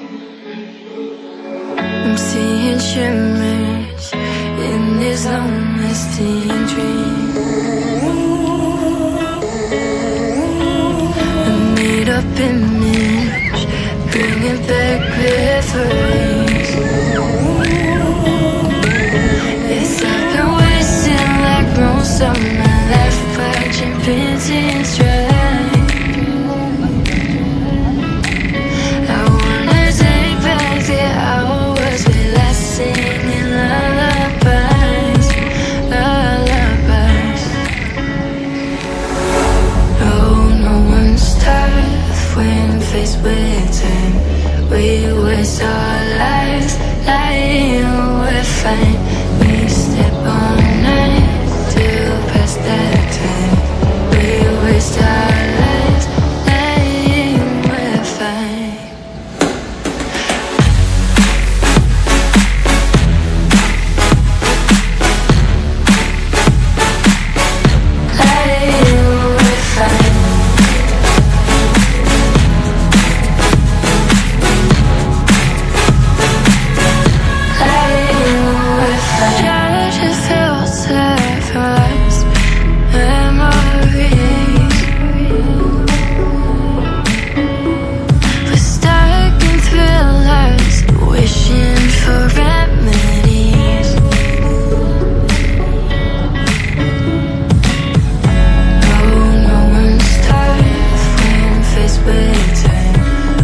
I'm seeing shimmers in this long-lasting dream. A made-up image, bringing back memories. Yes, I've been wasting like most of my life, watching painting strike. Singing lullabies, lullabies. Oh, no one's tough when faced with time. We waste our lives lying we're fine. We step all night to pass that time. We waste our lives lying we're fine.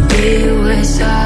We waste our